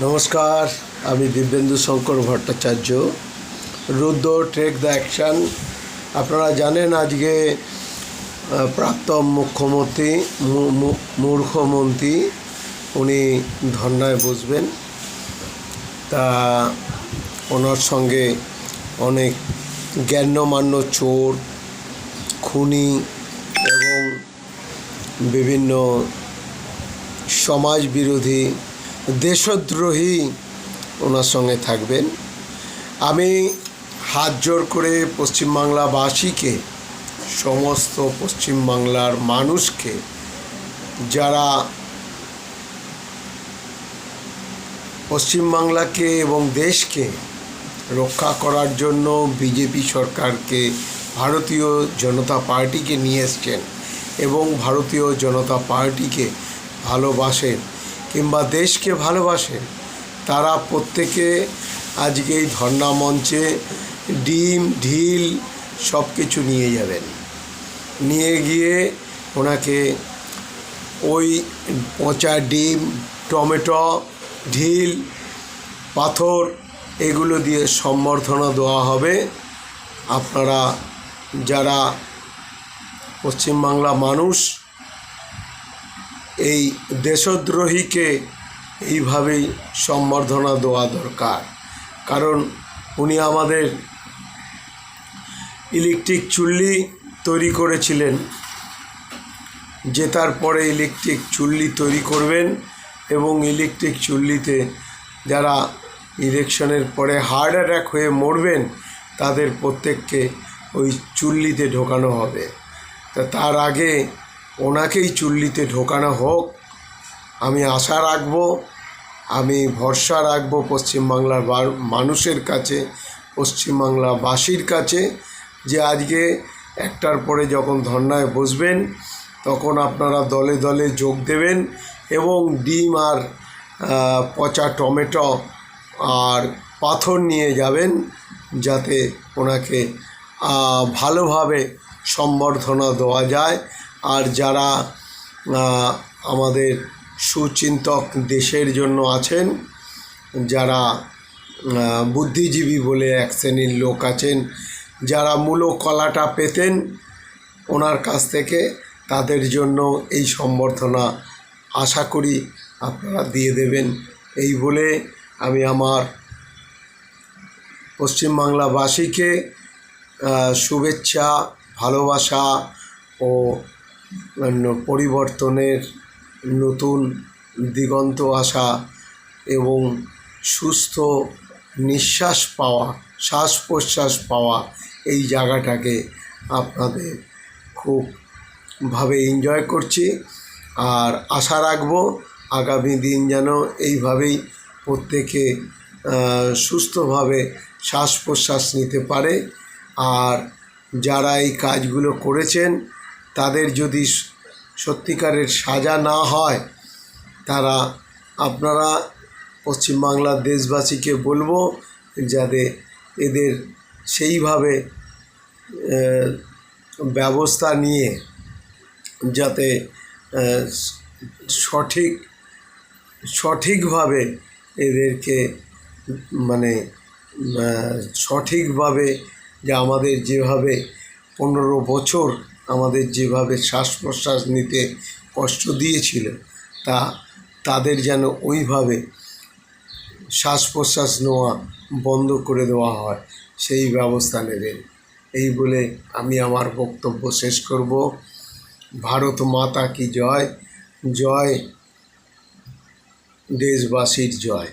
নমস্কার, আমি দিব্যেন্দু শঙ্কর ভট্টাচার্য। রুদ্র take the action. আপনারা জানেন আজকে প্রাক্তন মুখ্যমন্ত্রী উনি ধর্নায় বসবেন। তা ওনার সঙ্গে অনেক গণ্যমান্য চোর, খুনি এবং বিভিন্ন সমাজ বিরোধী, দেশদ্রোহী ওনার সঙ্গে থাকবেন। আমি হাত জোর করে পশ্চিমবাংলাবাসীকে, সমস্ত পশ্চিমবাংলার মানুষকে, যারা পশ্চিমবাংলাকে এবং দেশকে রক্ষা করার জন্য বিজেপি সরকারকে, ভারতীয় জনতা পার্টিকে নিয়ে এসছেন এবং ভারতীয় জনতা পার্টিকে ভালোবাসেন কিংবা দেশকে ভালোবাসেন, তারা প্রত্যেকে আজকে এই ধর্না মঞ্চে ডিম ঢিল সব কিছু নিয়ে যাবেন। নিয়ে গিয়ে ওনাকে ওই পচা ডিম, টমেটো, ঢিল, পাথর এগুলো দিয়ে সম্বর্ধনা দেওয়া হবে। আপনারা যারা পশ্চিমবাংলা মানুষ, এই দেশদ্রোহীকে এইভাবেই সম্বর্ধনা দেওয়া দরকার। কারণ উনি আমাদের ইলেকট্রিক চুল্লি তৈরি করেছিলেন, জেতার পরে ইলেকট্রিক চুল্লি তৈরি করবেন এবং ইলেকট্রিক চুল্লিতে যারা ইলেকশনের পরে হার্ট অ্যাটাক হয়ে মরবেন তাদের প্রত্যেককে ওই চুল্লিতে ঢোকানো হবে। তা তার আগে ওনাকেই চুল্লিতে ঢোকানো হোক। আমি আশা রাখব, আমি ভরসা রাখব পশ্চিমবাংলার মানুষের কাছে, পশ্চিমবাংলাবাসীর কাছে, যে আজকে একটার পরে যখন ধর্নায় বসবেন তখন আপনারা দলে দলে যোগ দেবেন এবং ডিম আর পচা টমেটো আর পাথর নিয়ে যাবেন, যাতে ওনাকে ভালোভাবে সম্বর্ধনা দেওয়া যায়। আর যারা আমাদের সুচিন্তক দেশের জন্য আছেন, যারা বুদ্ধিজীবী বলে এক শ্রেণীর লোক আছেন, যারা মূল কলাটা পেতেন ওনার কাছ থেকে, তাদের জন্য এই সম্বর্ধনা আশা করি আপনারা দিয়ে দেবেন। এই বলে আমি আমার পশ্চিমবাংলাবাসীকে শুভেচ্ছা, ভালোবাসা ও পরিবর্তনের নতুন দিগন্ত আসা এবং সুস্থ নিঃশ্বাস পাওয়া, শ্বাস প্রশ্বাস পাওয়া, এই জায়গাটাকে আপনাদের খুবভাবে এনজয় করছি। আর আশা রাখব আগামী দিন যেন এইভাবেই প্রত্যেকে সুস্থভাবে শ্বাস প্রশ্বাস নিতে পারে। আর যারা এই কাজগুলো করেছেন তাদের যদি সত্যিকারের সাজা না হয়, তারা আপনারা পশ্চিমবাংলার দেশবাসীকে বলবো যাতে এদের সেইভাবে ব্যবস্থা নিয়ে যাতে সঠিকভাবে এদেরকে সঠিকভাবে, যে আমাদের যেভাবে 15 বছর আমাদের যেভাবে শ্বাস প্রশ্বাস নিতে কষ্ট দিয়েছিল, তাদের যেন ওইভাবে শ্বাস প্রশ্বাস নেওয়া বন্ধ করে দেওয়া হয়, সেই ব্যবস্থা নেবেন। এই বলে আমি আমার বক্তব্য শেষ করব। ভারত মাতা কি জয়, জয় দেশবাসীর জয়।